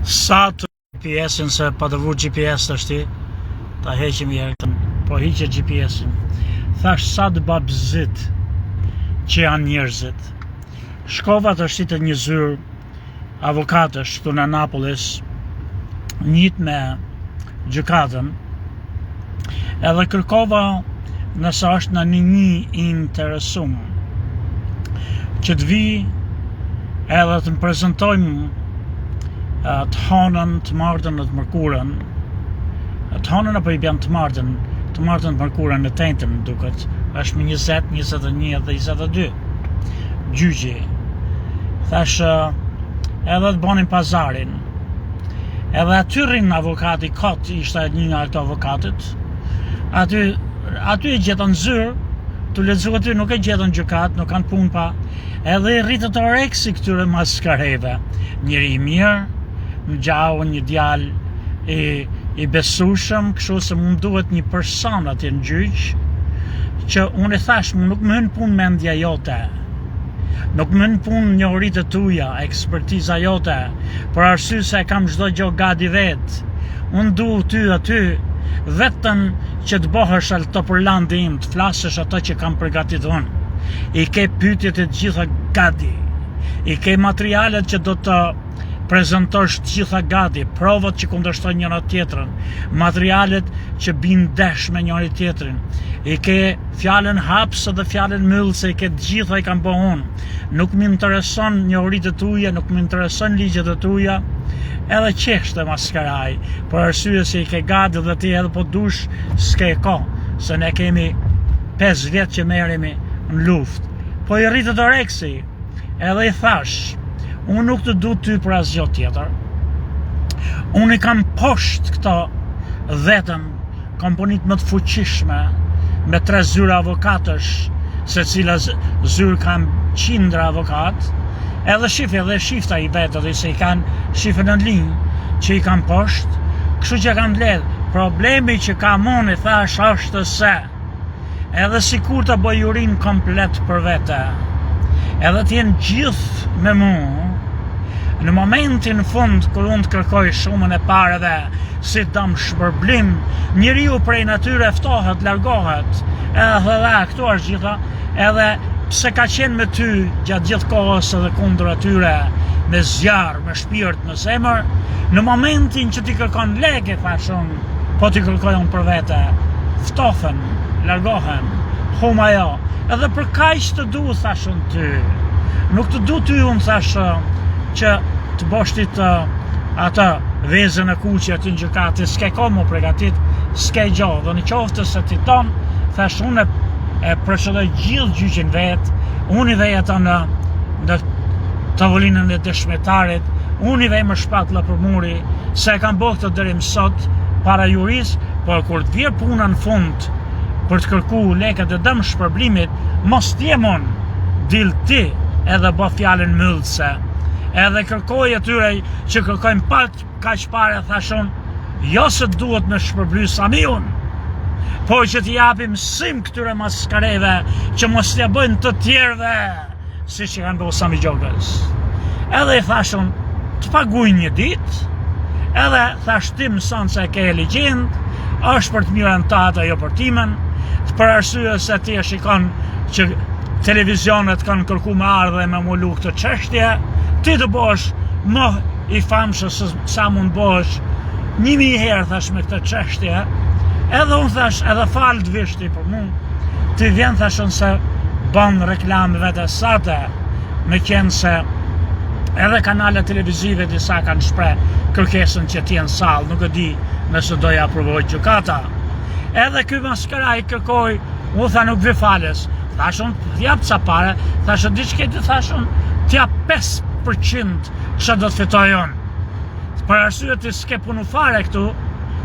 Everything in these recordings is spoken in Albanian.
Sa të GPS-in se pa të vur GPS të shti, ta heqim jerën, po hiqe GPS-in. Thash sa të babzit që janë njerëzit. Shkova të shtitë një zyrë avokatësh këtu në Napolis, njët me gjykatën, edhe kërkova nëse është në një interesum që të vi edhe të më prezentojmë të hanën, të martën dhe të mërkurën. Të hanën apo i bjanë të martën të mërkurën në tentën, duket është me 20, 21 dhe 22 gjyqi. Thash edhe të bonin pazarin, edhe aty rrinë avokati kot, ishte një nga këto avokatit, aty e gjetën zyrë, të lexu aty nuk e gjetën gjykat, nuk kanë punë pa, edhe i rritët oreksi këtyre maskareve. Njëri i mirë, në gjau, një djalë i besueshëm, kështu se më duhet një person aty në gjyq, që unë e thash, nuk më hyn punë mendja jote, nuk më hyn punë njohuritë tuaja, ekspertiza jote, për arsye se kam çdo gjë gati vet. Unë du ty aty vetëm që të bëhesh altopërlandi im, të flasësh ato që kam përgatitur unë. I ke pyetjet e gjitha gati, i ke materialet që do të prezentosh të gjitha gati, provat që kundërshtojnë njëra tjetrën, materialet që bin desh me njëri tjetrin, i ke fjalën hapse dhe fjalën myllse, i ke të gjitha i kam bëu unë. Nuk më intereson njohuritë tuaja, nuk më intereson ligjet e tuaja, edhe qeshte maskaraj, për arsye se i ke gati dhe ti edhe po dush s'ke kohë, se ne kemi 5 vjet që merremi në luftë. Po i rritet oreksi, edhe i thash, unë nuk të du ty për asgjë tjetër. Unë i kam poshtë këto vetëm komponit më të fuqishme, me 3 zyra avokatësh, se cila zyrë kam 100 avokat, edhe shifta i vetë, dhe se i kanë shifën në linjë, që i kam poshtë, kështu që kam ledhë. Problemi që kam unë, i thash, është se, edhe si kur të bëjurin komplet për vete, edhe t'jenë gjithë me mu, në momentin fund kër unë të kërkoj shumën e pareve, si dëm shpërblim, njeriu prej natyre ftohet, largohet, edhe dhe këto është gjitha, edhe pse ka qenë me ty gjatë gjithë kohës edhe kundër atyre, me zjarë, me shpirt, me zemër, në momentin që ti kërkon lege, thashun, po ti kërkojnë për vete, ftohen, largohen, huma jo, edhe për kaq të du, thashun ty, nuk të du ty unë thashun, që të boshtit atë vezën e kuqe aty në gjykate, s'ke ko më pregatit, s'ke gjo, dhe në qoftë se ti ton, thash unë e përshëdoj gjithë gjyqin vetë, unë i vej ato në tavolinën e dëshmetarit, unë i vej më shpatla për muri, se e kam bëhë të dërim sot, para juris, por kur të vjerë puna në fund, për të kërku leket e dëmë shpërblimit, mos t'jemon, dil ti edhe bë fjallën myllse, edhe kërkoj atyre që kërkojnë pak kaq pare, thashon, jo se duhet me shpërbly sami unë, por që t'i japim sim këtyre maskareve, që mos t'ja bëjnë të tjerve, si që kanë bëhu Sami Gjogës. Edhe i thashon, të paguj një dit, edhe thash ti mëson se ke ligjend, është për të mirën tata, jo për timen, për arsye se ti e shikon që televizionet kanë kërku me ardhe me mullu këtë çështje, ti të bosh më i famshëm sa mund bosh 1000 herë thash me këtë çështje, edhe unë thash edhe falë të vishti për mu, ti vjen thashon se bën reklamë vete sate, me qenë se edhe kanale televizive disa kanë shpreh kërkesën që t'jenë sallë, nuk e di nëse doja aprovoj gjykata. Edhe ky maskaraj kërkoj, u tha nuk vi fales, thashon t'jap ca pare, thashon diçketi, thashon t'jap 5% që do të fitoj unë. Për arsye ti s'ke punu fare këtu,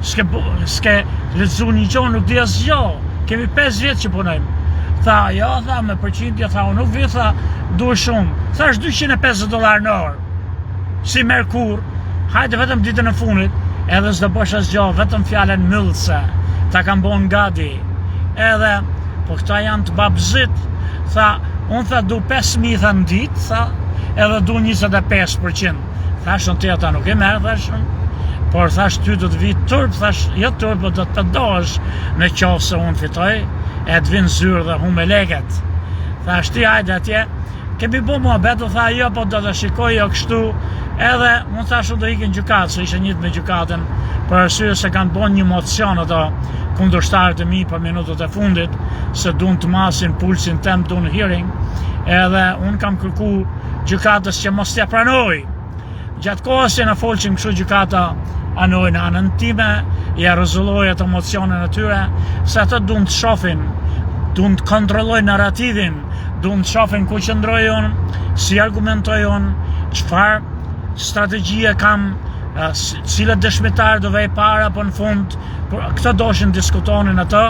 s'ke lexu një gjo, nuk di asgjë, kemi 5 vjet që punojmë. Tha, jo, tha, me përqindje, tha, unë nuk vi, tha, duhe shumë. Thash $250 në orë, si merr kur, hajde vetëm ditën e funit, edhe s'do bësh asgjë, vetëm fjalën myllse, ta kam bon gati, edhe, po këta janë të babzit, tha, unë tha, du 5.000 tha në ditë, tha, edhe du 25%. Thashën ti ata nuk e merë, thashën, por thash ty do të vi turp, thash, jo turp, do të pëndohesh në qofë se unë fitoj, e të vinë zyrë dhe hume leket. Thash ti hajde atje, kemi bu mua betu, tha jo, po do të shikoj jo kështu, edhe unë thashu do ikin gjukatë, se ishe njët me gjukatën, për arsye se kanë bon një mocion ato kundërshtarët e mi për minutët e fundit, se dun të masin pulsin tem, dun hearing, edhe unë kam kërku gjukatës që mos t'ja pranoj. Gjatë kohës që në folqim kështu gjukata anoj në anën time, ja rëzulloj ato mocionin e tyre, se ato dun të shofin, dun të kontrolloj narrativin, dun të shofin ku qëndroj unë, si argumentoj unë, çfarë strategjie kam, cilët dëshmitar do vej para për në fund, këto doshin diskutonin ato,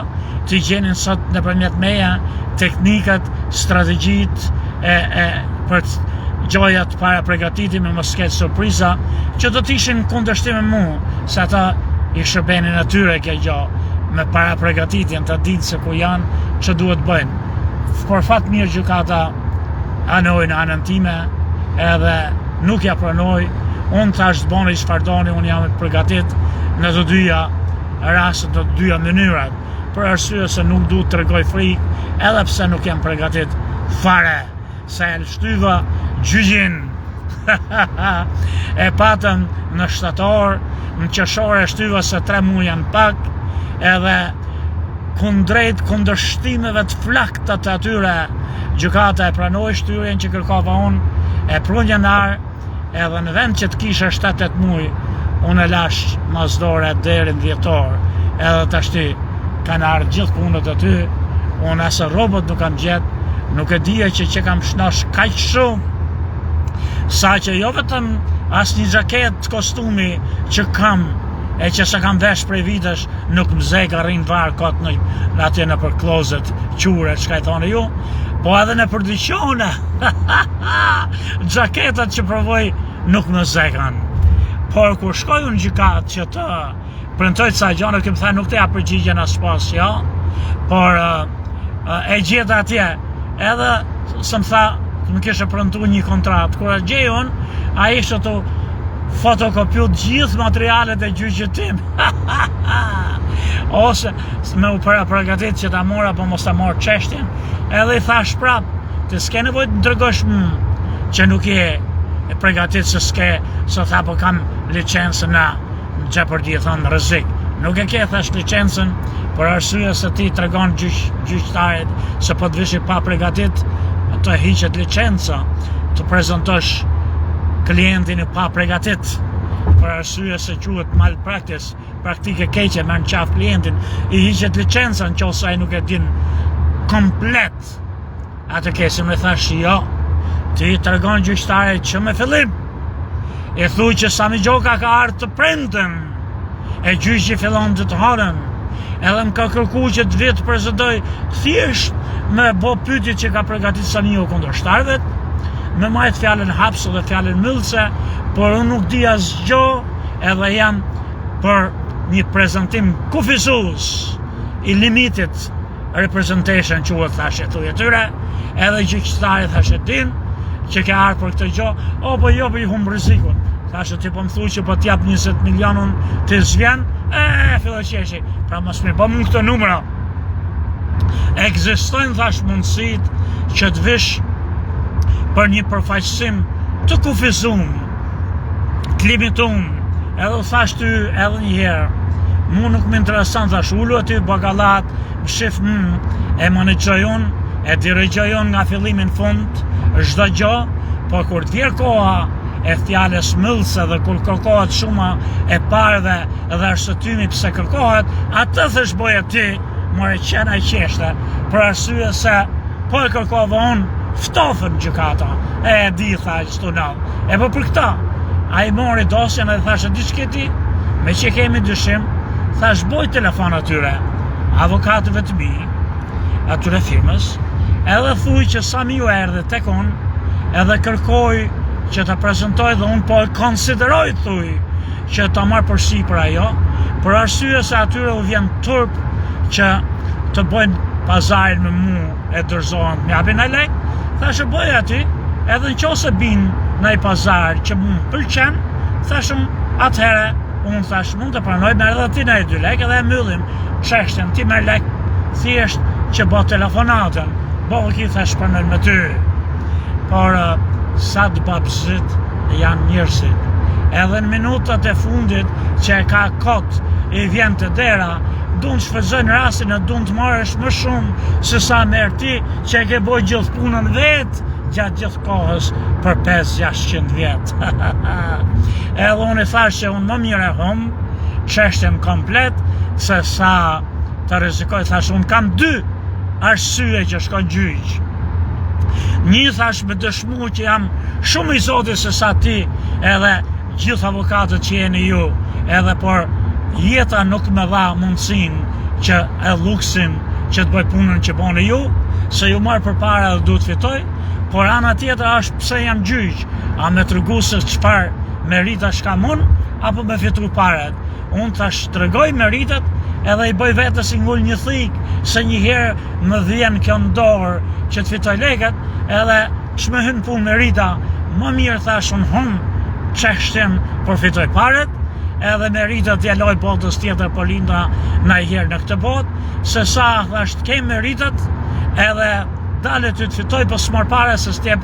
të gjenin sot nëpërmjet meja, teknikat, strategjit, për gjojat para pregatiti me mos ketë surpriza, që do t'ishin kundërshtim me mu, se ata i shërbenin atyre kjo gjo, me para pregatitin të ditë se ku janë, që duhet bëjnë. Por fat mirë gjykata anoj në anën time, edhe nuk ja pranoj, unë thash të boni çfarë doni, unë jam të përgatit në të dyja rastet, në të dyja mënyrat, për arsye se nuk du të tregoj frikë, edhe pse nuk jam përgatit fare, se e shtyva gjyqin. E patëm në shtator, në qershor e shtyva se 3 muaj janë pak, edhe kundrejt kundërshtimeve të flakta të atyre, gjykata e pranoi shtyrjen që kërkova unë, e prun janar, edhe në vend që të kisha 7-8 muaj, unë e lash mazdore deri në dhjetor, edhe tashti kanë ardhur gjithë punët aty, unë asë robot nuk kam gjetë, nuk e dija që kam shnosh kaq shumë, sa që jo vetëm as një xhaketë kostumi që kam, e që se kam vesh prej vitesh, nuk më zek arrin varë kot në atje në për klozet, qure, çka i thoni ju, po edhe në për dyqone, xhaketat që provoj nuk më zekan. Por kur shkoj unë gjykat që të premtoj ca gjëra, që më tha nuk të ja përgjigjen as pas, jo, por e gjeta atje, edhe se më tha, më kishe premtuar një kontratë, kur e gjej unë, ai ishte të fotokopiu gjithë materialet e gjyqit tim. Ose me u përgatit që ta mora, po mos ta mor çështjen, edhe i thash prap, të s'ke nevojë të tregosh që nuk je e përgatit se s'ke, se tha po kam licencën në Jeopardy, thonë rrezik. Nuk e ke, thash, licencën, për arsye se ti tregon gjyqtarit se po të vishi pa përgatit, të hiqet licenca, të prezantosh klientin e pa përgatit, për arsye se quhet malpractice, praktike keqe, merr në qaf klientin, i hiqet licenca nëse ai nuk e din komplet atë kesim. E thash jo, ti tregon gjyqtarit që me fillim e thuj që Sami Gjoka ka ardhur të premten, e gjyqi fillon të harën, edhe më ka kërku që të vit prezentoj thjesht me bo pyetje që ka përgatit Samiu kundërshtarëve, me majt fjalën hapse dhe fjalën myllse, por unë nuk di asgjë, edhe jam për një prezantim kufizues i limited representation quhet, thashë thuj atyre, edhe gjyqtari thashë din që ke ardhur për këtë gjë, o po jo, po i humb rrezikun. Thashë ti po më thuj që po t'jap 20 milionun të zvjen, filloj qeshi, pra mos më bëm këto numra. Ekzistojnë, thash, mundësit që të vish për një përfaqësim të kufizuar, të limituar, edhe thash ty edhe një herë, mu nuk më intereson, thash, ullu aty bagallat, më shif e menaxhoj unë, e dirigjoj unë nga fillimi në fund, çdo gjë, por kur të vjen koha e fjalës myllse dhe kur kërkohet shuma e parëve dhe arsëtymi pse kërkohet, atë thësh boja ti, more qena i qeshte, për arsye se po e kërkova unë, ftofën gjykata, e di, tha, qëtu në, e po për këta, a i mori dosjen edhe thashë, diçketi, me që kemi dyshim, thash, boj telefon atyre, avokatëve të mi, atyre firmës, edhe thuj që Samiu erdhe tek unë, edhe kërkoj që të prezentoj dhe unë po e konsideroj, thuj, që të marrë përsi për ajo, për arsye se atyre u vjen turp që të bëjnë pazarin me mu e dërzohen me japin e lek, thashë bëj aty, edhe në qose bin në i pazar që mu pëlqen, Thashëm, atëhere, unë thash, mund të pranoj, merë edhe ti në e 2 lek, edhe e mbyllim çështjen, ti merë lek, thjesht që bo telefonatën, bo ki thash pranoj me ty. Por, sa të babzit janë njerëzit. Edhe në minutat e fundit që e ka kot, i vjen të dera, dun të shfrytëzojnë rastin e dun të marrësh më shumë se sa merr ti që e ke boj gjithë punën vetë gjatë gjithë kohës për 5-600 vjet. Edhe unë i thash që unë më mire hum çështjen komplet se sa të rrezikoj. Thash unë kam 2 arsye që shkoj gjyq. Një thash me dëshmu që jam shumë i zotit se sa ti edhe gjithë avokatët që jeni ju, edhe por jeta nuk me dha mundësin që e luksin që të bëj punën që boni ju, se ju marë për para dhe du të fitoj, por ana tjetër është pse jam gjyq, a me tregu se çfarë merita shka mund, apo me fitu paret. Unë thash tregoj meritat edhe i bëj vetës i ngull një thik, se njëherë më vjen kjo ndorë që të fitoj leket, edhe që me hynë punë merita, më mirë thash unë hum çështjen për fitoj paret, edhe meritat t'jaloj botës tjetër po linda na i herë në këtë botë, se sa thash të kem meritat, edhe dale ty të fitoj, po s'mor pare se s'tjep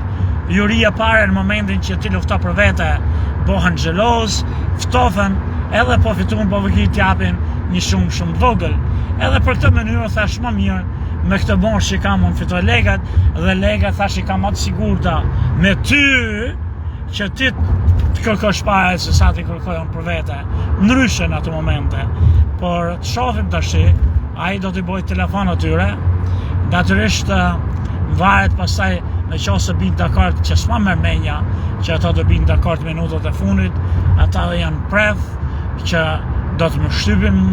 juria pare në momentin që ti lufta për vete, bohen xheloz, ftofen, edhe po fitun po vëki t'japin një shumë vogël. Edhe për këtë mënyrë thash më mirë, me këtë moshë që kam unë fitoj legat, dhe legat thash i kam atë sigurta me ty, që ti të kërkosh pare se sa ti kërkoj unë për vete, ndryshe në ato momente. Por të shohim tash, ai do t'i boj telefon atyre, natyrisht varet pastaj në qoftë se bin dakord që s'ma merr menja, që ata do bin dakord minutat e fundit, ata janë pref që do të më shtypin,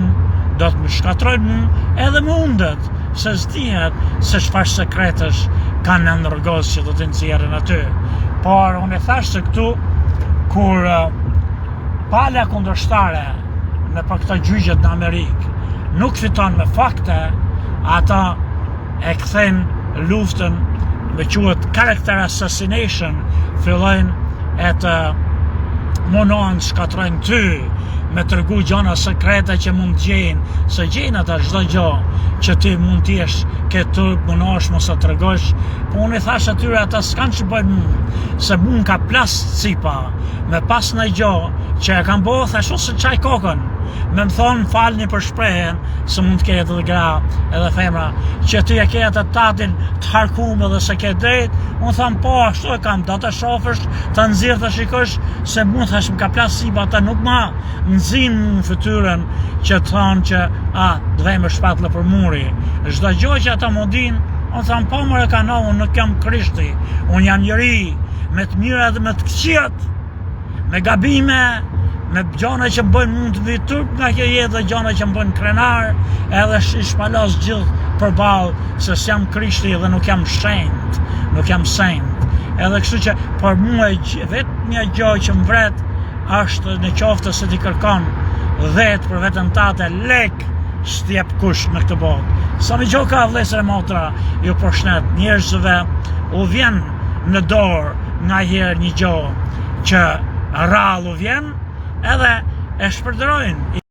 do të më shkatrojnë, edhe më undet, se s'dihet se çfarë sekretesh kanë në rrugos që do të nxjerrin aty. Por unë e thash se këtu, kur pala kundërshtare në për këto gjyqet në Amerikë nuk fiton me fakte, ata e kthejnë luftën me quhet character assassination, fillojnë e të munohen shkatrojnë ty, me tërgu gjona sekrete që mund gjejnë, se gjejnë ata çdo gjë që ti mund t'jesh këtu munohesh mos e tregosh. Po unë i thash atyre ata s'kan që bëjnë se mund ka plas cipa, me pas në gjë që e kam bëhë, thash ose çaj kokën, me më thonë falni për shprehen, se mund t'ke edhe gra edhe femra, që ty e ke atë tatin të harkum edhe se ke drejt, unë thamë po ashtu e kam, do të shofësh, të nxirr të shikosh, se mund thash më ka plas cipa, ata nuk ma nxin në fytyrën që thonë që dvejmë shpatële për muri. Çdo gjë që ata më din, unë thamë po më rekano, unë nuk jam Krishti, unë jam njeri, me të mira dhe me të këqijat, me gabime, me gjona që më bëjnë mund të vi turp nga kjo jetë dhe gjona që më bëjnë krenar, edhe shpalos gjithë përballë, se s'jam Krishti dhe nuk jam shenjt, nuk jam sent. Edhe kështu që për mua vetë një gjë që më vret është në qoftë se ti kërkon vetë për vetën tate lek, s'tjep kush në këtë botë. Sa më gjoka vlesër e motra, ju përshnet njerëzve u vjen në dorë nga herë një gjë që rrallu vjen, edhe e shpërdrojnë.